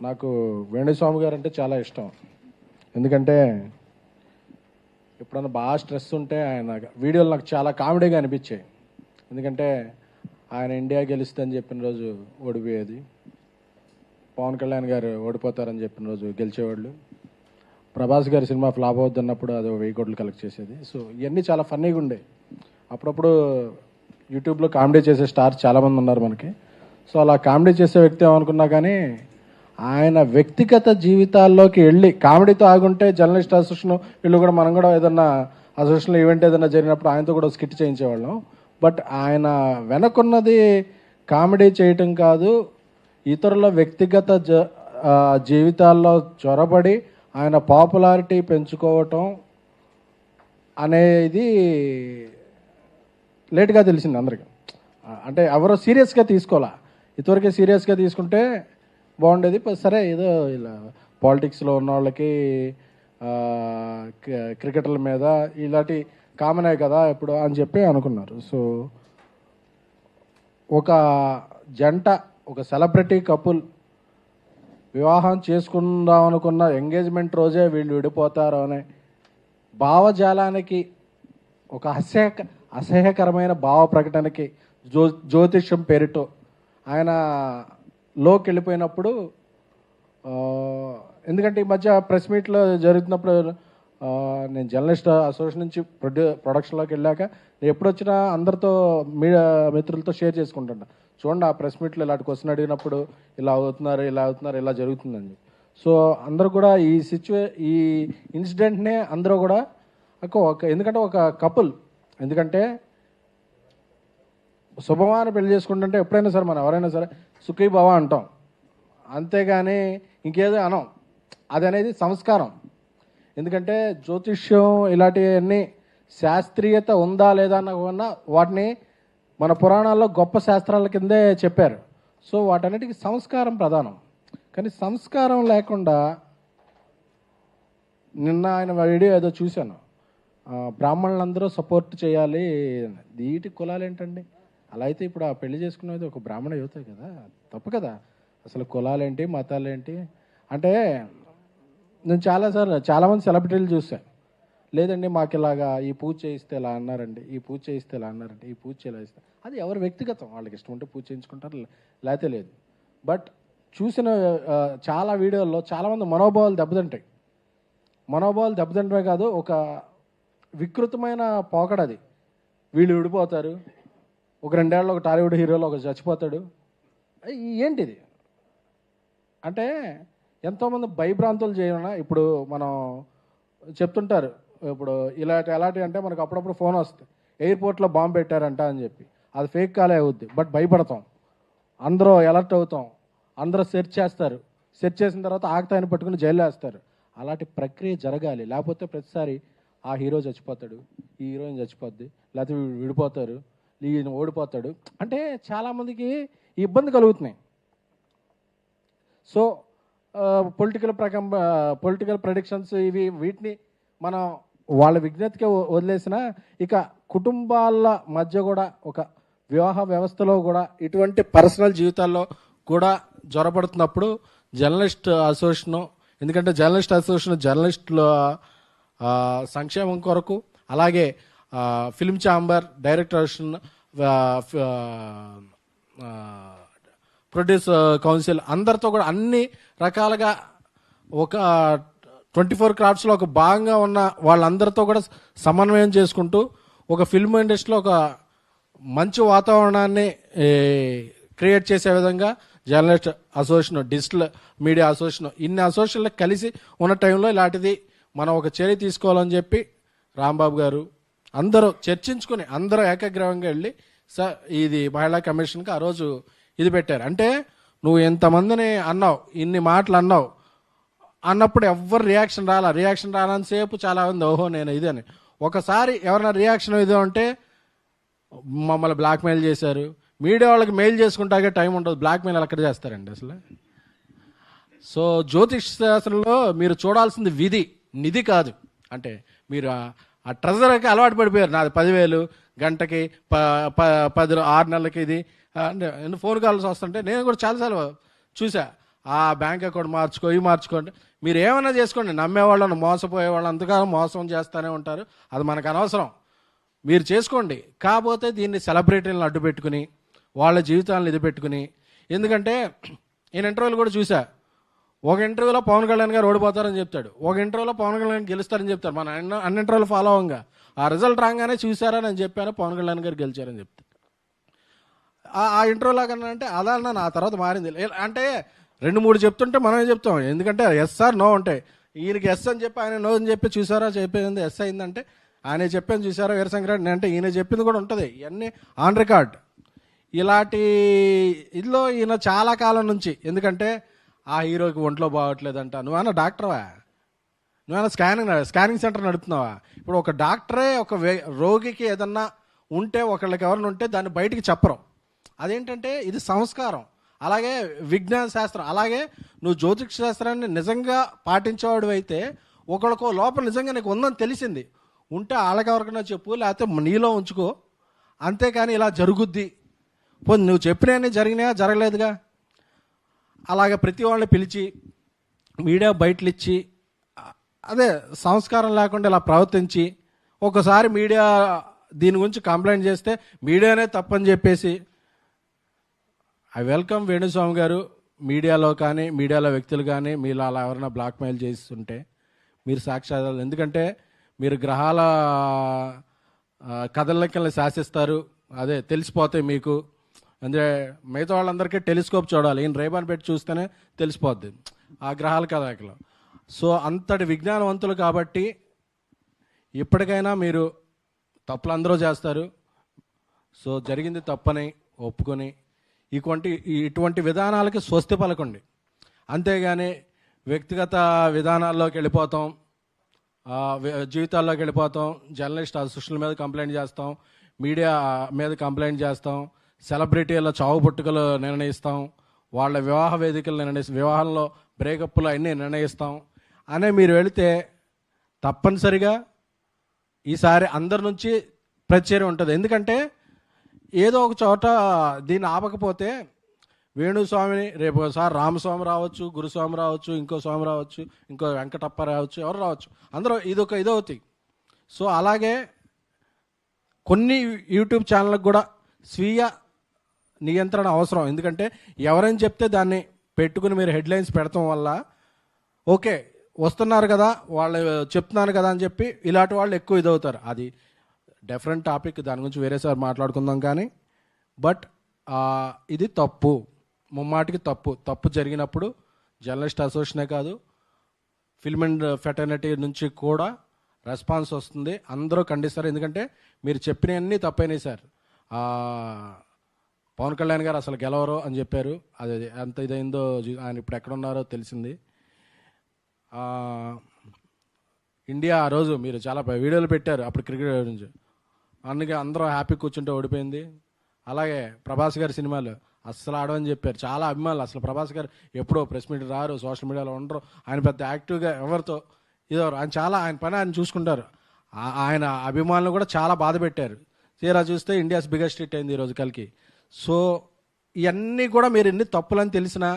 నాకు వేణుస్వామి గారు అంటే చాలా ఇష్టం. ఎందుకంటే ఎప్పుడన్నా బాగా స్ట్రెస్ ఉంటే ఆయన వీడియోలు నాకు చాలా కామెడీగా అనిపించాయి. ఎందుకంటే ఆయన ఇండియా గెలుస్తుందని చెప్పిన రోజు ఓడిపోయేది, పవన్ కళ్యాణ్ గారు ఓడిపోతారని చెప్పిన రోజు గెలిచేవాళ్ళు, ప్రభాస్ గారి సినిమా ఫ్లాప్ అవుతున్నప్పుడు అది 1000 కోట్లు కలెక్ట్ చేసేది. సో ఇవన్నీ చాలా ఫన్నీగా ఉండే. అప్పుడప్పుడు యూట్యూబ్లో కామెడీ చేసే స్టార్స్ చాలామంది ఉన్నారు మనకి. సో అలా కామెడీ చేసే వ్యక్తి ఏమనుకున్నా కానీ ఆయన వ్యక్తిగత జీవితాల్లోకి వెళ్ళి కామెడీతో ఆగుంటే జర్నలిస్ట్ అసోసియేషన్ వీళ్ళు కూడా మనం కూడా ఏదన్నా అసోసియేషన్ ఈవెంట్ ఏదైనా జరిగినప్పుడు ఆయనతో కూడా స్కిట్ చేయించేవాళ్ళం. బట్ ఆయన వెనకున్నది కామెడీ చేయటం కాదు, ఇతరుల వ్యక్తిగత జీవితాల్లో చొరబడి ఆయన పాపులారిటీ పెంచుకోవటం అనేది లేట్గా తెలిసింది అందరికీ. అంటే ఎవరో సీరియస్గా తీసుకోవాలా, ఇంతవరకే సీరియస్గా తీసుకుంటే బాగుండేది. సరే ఏదో ఇలా పాలిటిక్స్లో ఉన్న వాళ్ళకి క్రికెటర్ల మీద ఇలాంటి కామనే కదా ఇప్పుడు అని చెప్పి అనుకున్నారు. సో ఒక జంట, ఒక సెలబ్రిటీ కపుల్ వివాహం చేసుకుందాం అనుకున్న ఎంగేజ్మెంట్ రోజే వీళ్ళు విడిపోతారు అనే భావజాలానికి, ఒక అసహ్యకరమైన భావ ప్రకటనకి జ్యోతిష్యం పేరుతో ఆయన లోకి వెళ్ళిపోయినప్పుడు, ఎందుకంటే ఈ మధ్య ప్రెస్ మీట్లో జరుగుతున్నప్పుడు నేను జర్నలిస్ట్ అసోసియేషన్ నుంచి ప్రొడక్షన్లోకి వెళ్ళాక నేను ఎప్పుడు వచ్చినా అందరితో మీడియా మిత్రులతో షేర్ చేసుకుంటున్నా, చూడండి ఆ ప్రెస్ మీట్లో ఇలాంటి క్వశ్చన్ అడిగినప్పుడు ఇలా అవుతున్నారు ఇలా జరుగుతుందని. సో అందరూ కూడా ఈ ఇన్సిడెంట్నే అందరూ కూడా ఎందుకంటే ఒక కపుల్, ఎందుకంటే శుభమాన పెళ్లి చేసుకుంటుంటే ఎప్పుడైనా సరే మనం ఎవరైనా సరే సుఖీ భవ అంటాం, అంతేగాని ఇంకేదో అనం. అది అనేది సంస్కారం. ఎందుకంటే జ్యోతిష్యం ఇలాంటివన్నీ శాస్త్రీయత ఉందా లేదా అన్న వాటిని మన పురాణాల్లో గొప్ప శాస్త్రాల కిందే చెప్పారు. సో వాటన్నిటికీ సంస్కారం ప్రధానం. కానీ సంస్కారం లేకుండా నిన్న ఆయన వీడియో ఏదో చూశాను, బ్రాహ్మణులందరూ సపోర్ట్ చేయాలి, వీటి కులాలు ఏంటండి? అలా అయితే ఇప్పుడు ఆ పెళ్లి చేసుకునేది ఒక బ్రాహ్మణ యువతే కదా, తప్పు కదా. అసలు కులాలేంటి, మతాలేంటి అంటే నేను చాలామంది సెలబ్రిటీలు చూశాను, లేదండి మాకు ఇలాగా ఈ పూజ చేయిస్తే ఇలా అన్నారండి, ఈ పూజ చేయిస్తే ఇలా అన్నారండి, ఈ పూజ ఇలా ఇస్తే, అది ఎవరు వ్యక్తిగతం, వాళ్ళకి ఇష్టం ఉంటే పూజ చేయించుకుంటారు, లేకపోతే లేదు. బట్ చూసిన చాలా వీడియోల్లో చాలామంది మనోభావాలు దెబ్బతింటమే కాదు, ఒక వికృతమైన పోకడది. వీళ్ళు విడిపోతారు, ఒక 2 ఏళ్ళలో ఒక టాలీవుడ్ హీరోలో ఒక చచ్చిపోతాడు, ఏంటిది అంటే ఎంతోమంది భయభ్రాంతులు చేయన. ఇప్పుడు మనం చెప్తుంటారు, ఇప్పుడు ఎలాంటి అంటే మనకు అప్పుడప్పుడు ఫోన్ వస్తుంది, ఎయిర్పోర్ట్లో బాంబు పెట్టారంట అని చెప్పి, అది ఫేక్ కాలే అవుద్ది, బట్ భయపడతాం, అందరూ అలర్ట్ అవుతాం, అందరూ సెర్చ్ చేస్తారు, సెర్చ్ చేసిన తర్వాత ఆగతాయని పట్టుకుని జైల్లో వేస్తారు. అలాంటి ప్రక్రియ జరగాలి, లేకపోతే ప్రతిసారి ఆ హీరో చచ్చిపోతాడు, ఈ హీరోయిన్ చచ్చిపోద్ది, లేకపోతే విడిపోతారు, ఈయన ఓడిపోతాడు అంటే చాలామందికి ఇబ్బంది కలుగుతున్నాయి. సో పొలిటికల్ ప్రెడిక్షన్స్ వీటిని మనం వాళ్ళ విజ్ఞతకి వదిలేసిన, ఇక కుటుంబాల మధ్య కూడా ఒక వివాహ వ్యవస్థలో కూడా ఇటువంటి పర్సనల్ జీవితాల్లో కూడా జ్వరపడుతున్నప్పుడు జర్నలిస్ట్ అసోసియేషన్, ఎందుకంటే జర్నలిస్ట్ అసోసియేషన్ జర్నలిస్టుల సంక్షేమం కొరకు, అలాగే film chamber, director association, produce council అందరితో కూడా అన్ని రకాలుగా ఒక 24 క్రాఫ్ట్స్లో ఒక భాగంగా ఉన్న వాళ్ళందరితో కూడా సమన్వయం చేసుకుంటూ ఒక ఫిల్మ్ ఇండస్ట్రీలో ఒక మంచి వాతావరణాన్ని క్రియేట్ చేసే విధంగా journalist association, digital media association, ఇన్ని అసోసియేషన్లు కలిసి ఉన్న టైంలో ఇలాంటిది మనం ఒక చర్య తీసుకోవాలని చెప్పి రాంబాబు గారు అందరూ చర్చించుకుని అందరూ ఏకగ్రీవంగా వెళ్ళి ఇది మహిళా కమిషన్కి ఆ రోజు ఇది పెట్టారు. అంటే నువ్వు ఎంతమందిని అన్నావు, ఇన్ని మాటలు అన్నప్పుడు ఎవ్వరు రియాక్షన్ రాలని సేపు చాలా మంది ఓహో నేను ఇది అని. ఒకసారి ఎవరైనా రియాక్షన్ ఇది అంటే మమ్మల్ని బ్లాక్మెయిల్ చేశారు, మీడియా వాళ్ళకి మెయిల్ చేసుకుంటాకే టైం ఉంటుంది, బ్లాక్మెయిల్ ఎక్కడ చేస్తారండి అసలు. సో జ్యోతిష్ శాస్త్రంలో మీరు చూడాల్సింది విధి, నిధి కాదు. అంటే మీరు ఆ ట్రెజర్కి అలవాటు పడిపోయారు, నాది 10,000 గంటకి 6 నెలలకి ఇది అంటే ఫోన్ కాల్స్ వస్తుంటే నేను కూడా చాలాసార్లు చూసా, ఆ బ్యాంక్ అకౌంట్ మార్చుకో, ఇవి మార్చుకోండి. మీరు ఏమైనా చేసుకోండి, నమ్మేవాళ్ళని మోసపోయేవాళ్ళు అంతగా మోసం చేస్తూనే ఉంటారు. అది మనకు అనవసరం, మీరు చేసుకోండి. కాకపోతే దీన్ని సెలబ్రిటీలను అడ్డు పెట్టుకుని వాళ్ళ జీవితాలను ఇది పెట్టుకుని, ఎందుకంటే నేను ఇంటర్వ్యూలు కూడా చూసా. ఒక ఇంటర్వ్యూలో పవన్ కళ్యాణ్ గారు ఓడిపోతారని చెప్తాడు, ఒక ఇంటర్వ్యూలో పవన్ కళ్యాణ్ గెలుస్తారని చెప్తారు. మన అన్ని ఇంటర్వ్యూలు ఫాలో అవ్వంగా ఆ రిజల్ట్ రాగానే చూసారా నేను చెప్పాను పవన్ కళ్యాణ్ గారు గెలిచారని చెప్తారు. ఆ ఇంటర్వ్యూలో కన్నా అంటే అదన్నా నా తర్వాత మారింది అంటే 2-3 చెప్తుంటే మనమే చెప్తాం, ఎందుకంటే ఎస్ ఆర్ నో ఉంటాయి. ఈయనకి ఎస్ అని చెప్పి ఆయన నో అని చెప్పి చూసారా చెప్పేది ఎస్ అయిందంటే ఆయన చెప్పాను చూసారా వీరశంకరెడ్డి అంటే ఈయన చెప్పింది కూడా ఉంటుంది. ఇవన్నీ ఆన్ రికార్డ్. ఇలాంటి ఇదిలో ఈయన చాలా కాలం నుంచి, ఎందుకంటే ఆ హీరోకి ఒంట్లో బాగోట్లేదంట, నువ్వేనా డాక్టర్వా, నువ్వేనా స్కానింగ్ సెంటర్ నడుపుతున్నావా? ఇప్పుడు ఒక డాక్టరే ఒక రోగికి ఏదన్నా ఉంటే ఒకళ్ళకి ఎవరైనా ఉంటే దాన్ని బయటికి చెప్పరు. అదేంటంటే ఇది సంస్కారం. అలాగే విజ్ఞాన శాస్త్రం, అలాగే నువ్వు జ్యోతిష శాస్త్రాన్ని నిజంగా పాటించేవాడు అయితే ఒకళ్ళకో లోపల నిజంగా నీకు ఉందని తెలిసింది ఉంటే వాళ్ళకి ఎవరికైనా చెప్పు, లేకపోతే నీలో ఉంచుకో. అంతేకాని ఇలా జరుగుద్ది పోనీ నువ్వు చెప్పినవన్నీ జరిగినాయా, జరగలేదుగా. అలాగే ప్రతి వాళ్ళని పిలిచి మీడియా బయటలు ఇచ్చి అదే సంస్కారం లేకుండా ఇలా ప్రవర్తించి ఒకసారి మీడియా దీని గురించి కంప్లైంట్ చేస్తే మీడియానే తప్పని చెప్పేసి, ఐ వెల్కమ్ వేణుస్వామి గారు. మీడియాలో కానీ మీడియాలో వ్యక్తులు కానీ మీరు అలా ఎవరైనా బ్లాక్మెయిల్ చేస్తుంటే మీరు సాక్ష్యాలు, ఎందుకంటే మీరు గ్రహాల కదలికల్ని శాసిస్తారు, అదే తెలిసిపోతాయి మీకు. అంటే మిగతా వాళ్ళందరికీ టెలిస్కోప్ చూడాలి, ఈయన రేబాన్ పెట్టి చూస్తేనే తెలిసిపోద్ది ఆ గ్రహాల కదలికలు. సో అంతటి విజ్ఞానవంతులు కాబట్టి ఇప్పటికైనా మీరు తప్పులు అందరూ చేస్తారు. సో జరిగింది తప్పని ఒప్పుకొని ఇటువంటి విధానాలకి స్వస్తి పలకండి. అంతేగాని వ్యక్తిగత విధానాల్లోకి వెళ్ళిపోతాం, జీవితాల్లోకి వెళ్ళిపోతాం, జర్నలిస్ట్ సోషల్ మీద కంప్లైంట్ చేస్తాం, మీడియా మీద కంప్లైంట్ చేస్తాం, సెలబ్రిటీల చావు పుట్టుకలు నిర్ణయిస్తాం, వాళ్ళ వివాహ వేదికలు వివాహంలో బ్రేకప్లు అన్నీ నిర్ణయిస్తాం అనే మీరు వెళితే తప్పనిసరిగా ఈసారి అందరి నుంచి ప్రతిచర్య ఉంటుంది. ఎందుకంటే ఏదో ఒక చోట దీన్ని ఆపకపోతే వేణుస్వామిని రేపు ఒకసారి రామస్వామి రావచ్చు, గురుస్వామి రావచ్చు, ఇంకో స్వామి రావచ్చు, ఇంకో వెంకటప్ప రావచ్చు, ఎవరు రావచ్చు, అందరూ ఇదవుతాయి. సో అలాగే కొన్ని యూట్యూబ్ ఛానళ్ళకు కూడా స్వీయ నియంత్రణ అవసరం. ఎందుకంటే ఎవరైనా చెప్తే దాన్ని పెట్టుకుని మీరు హెడ్లైన్స్ పెడతాం వల్ల ఓకే వస్తున్నారు కదా వాళ్ళు చెప్తున్నారు కదా అని చెప్పి ఇలాంటి వాళ్ళు ఎక్కువ ఇదవుతారు. అది డిఫరెంట్ టాపిక్, దాని గురించి వేరేసారి మాట్లాడుకుందాం. కానీ బట్ ఇది తప్పు, ముమ్మాటికి తప్పు జరిగినప్పుడు జర్నలిస్ట్ అసోసియేషనే కాదు ఫిల్మ్ అండ్ ఫెటర్నిటీ నుంచి కూడా రెస్పాన్స్ వస్తుంది, అందరూ ఖండిస్తారు. ఎందుకంటే మీరు చెప్పినవన్నీ తప్పైనాయి సార్. పవన్ కళ్యాణ్ గారు అసలు గెలవరు అని చెప్పారు, అది ఎంత ఇదైందో ఆయన ఇప్పుడు ఎక్కడున్నారో తెలిసింది. ఇండియా ఆ రోజు మీరు చాలా వీడియోలు పెట్టారు అప్పుడు క్రికెట్ గురించి, అందుకే అందరూ హ్యాపీ కూర్చుంటే ఓడిపోయింది. అలాగే ప్రభాస్ గారి సినిమాలు అస్సలు ఆడవని చెప్పారు, చాలా అభిమానులు. అసలు ప్రభాస్ గారు ఎప్పుడో ప్రెస్ మీట్ రారు, సోషల్ మీడియాలో ఉండరు, ఆయన పెద్ద యాక్టివ్గా ఎవరితో ఇదవరు, ఆయన పని ఆయన చూసుకుంటారు. ఆయన అభిమానులు కూడా చాలా బాధ పెట్టారు. తీరా చూస్తే ఇండియాస్ బిగ్గెస్ట్ హిట్ అయింది ఈరోజు కల్కి. సో ఇవన్నీ కూడా మీరు ఎన్ని తప్పులని తెలిసినా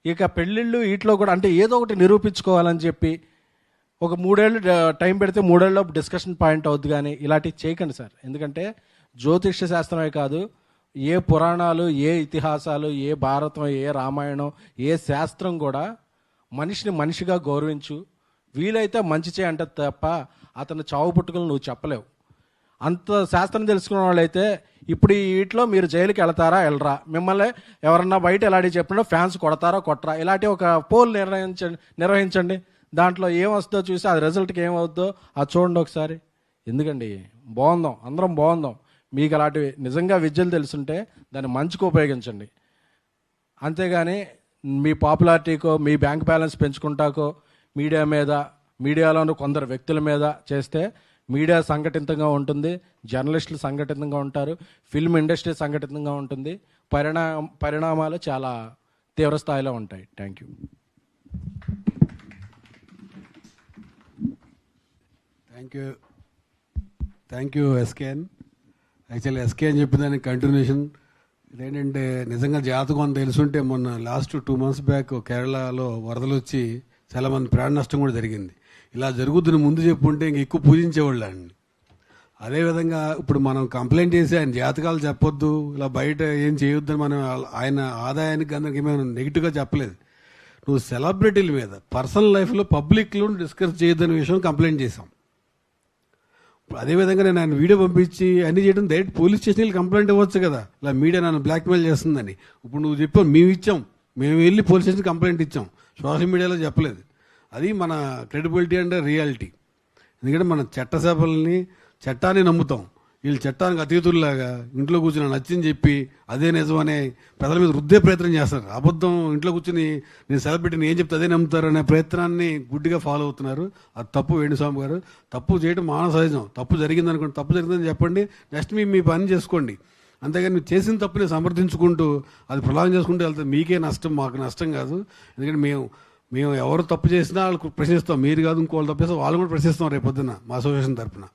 ఇక పెళ్ళిళ్ళు వీటిలో కూడా అంటే ఏదో ఒకటి నిరూపించుకోవాలని చెప్పి ఒక 3 ఏళ్ళు టైం పెడితే 3 ఏళ్ళలో డిస్కషన్ పాయింట్ అవుద్ది. కానీ ఇలాంటివి చేయకండి సార్. ఎందుకంటే జ్యోతిష్య శాస్త్రమే కాదు, ఏ పురాణాలు, ఏ ఇతిహాసాలు, ఏ భారతం, ఏ రామాయణం, ఏ శాస్త్రం కూడా మనిషిని మనిషిగా గౌరవించు, వీలైతే మంచి చేయంట తప్ప అతను చావు పుట్టుకలు నువ్వు చెప్పలేవు. అంత శాస్త్రం తెలుసుకున్న వాళ్ళైతే ఇప్పుడు వీటిలో మీరు జైలుకి వెళ్తారా వెళ్ళరా, మిమ్మల్ని ఎవరన్నా బయట ఎలాంటి చెప్పినా ఫ్యాన్స్ కొడతారా కొట్టరా, ఇలాంటి ఒక పోల్ నిర్వహించండి. దాంట్లో ఏం వస్తుందో చూసి అది రిజల్ట్కి ఏమవుద్దో అది చూడండి ఒకసారి. ఎందుకండి బాగుందాం, అందరం బాగుందాం. మీకు అలాంటివి నిజంగా విద్యలు తెలుసుంటే దాన్ని మంచికి ఉపయోగించండి. అంతేగాని మీ పాపులారిటీకో మీ బ్యాంక్ బ్యాలెన్స్ పెంచుకుంటాకో మీడియా మీద, మీడియాలోని కొందరు వ్యక్తుల మీద చేస్తే మీడియా సంఘటితంగా ఉంటుంది, జర్నలిస్టులు సంఘటితంగా ఉంటారు, ఫిల్మ్ ఇండస్ట్రీ సంఘటితంగా ఉంటుంది, పరిణామాలు చాలా తీవ్ర స్థాయిలో ఉంటాయి. Thank you. Thank you SKN. Actually SKN చెప్పిన దానికి కంటిన్యూషన్ ఇదేంటంటే నిజంగా జాతకం అని తెలుసుంటే మొన్న లాస్ట్ 2 months బ్యాక్ కేరళలో వరదలు వచ్చి చాలా మంది ప్రాణ నష్టం కూడా జరిగింది. ఇలా జరుగుతున్న ముందు చెప్పుంటే ఇంక ఎక్కువ పూజించేవాళ్ళండి. అదేవిధంగా ఇప్పుడు మనం కంప్లైంట్ చేసి ఆయన జాతకాలు చెప్పొద్దు, ఇలా బయట ఏం చేయొద్దని మనం ఆయన ఆదాయానికి అందరికి మేము నెగిటివ్గా చెప్పలేదు. నువ్వు సెలబ్రిటీల మీద పర్సనల్ లైఫ్లో పబ్లిక్లో డిస్కస్ చేయొద్దనే విషయం కంప్లైంట్ చేశాం. అదేవిధంగా నేను ఆయన వీడియో పంపించి అన్ని చేయడం డైరెక్ట్ పోలీస్ స్టేషన్కి కంప్లైంట్ ఇవ్వచ్చు కదా, ఇలా మీడియా నన్ను బ్లాక్మెయిల్ చేస్తుందని. ఇప్పుడు నువ్వు చెప్పావు, మేము వెళ్ళి పోలీస్ స్టేషన్ కంప్లైంట్ ఇచ్చాం, సోషల్ మీడియాలో చెప్పలేదు. అది మన క్రెడిబిలిటీ అండ్ రియాలిటీ. ఎందుకంటే మన చట్టాన్ని నమ్ముతాం, వీళ్ళు చట్టానికి అతీతుల్లాగా ఇంట్లో కూర్చుని నచ్చని చెప్పి అదే నిజమనే ప్రజల మీద రుద్దే ప్రయత్నం చేస్తారు. అబద్ధం ఇంట్లో కూర్చుని నేను సెలబ్రిటీని ఏం చెప్తే అదే నమ్ముతారు అనే ప్రయత్నాన్ని గుడ్డిగా ఫాలో అవుతున్నారు. అది తప్పు. వేణుస్వామి గారు, తప్పు చేయడం మానవ సహజం. తప్పు జరిగింది అనుకోండి, తప్పు జరిగిందని చెప్పండి, నెక్స్ట్ మీ పని చేసుకోండి. అంతేగాని మీరు చేసిన తప్పుని సమర్థించుకుంటూ అది ప్రలాపం చేసుకుంటూ వెళ్తే మీకే నష్టం, మాకు నష్టం కాదు. ఎందుకంటే మేము ఎవరు తప్పు చేసినా వాళ్ళకు ప్రశ్నిస్తాం, మీరు కాదు ఇంకోళ్ళు తప్పు చేస్తే వాళ్ళు కూడా ప్రశ్నిస్తాం రేపు పొద్దున్న మా అసోసియేషన్ తరఫున.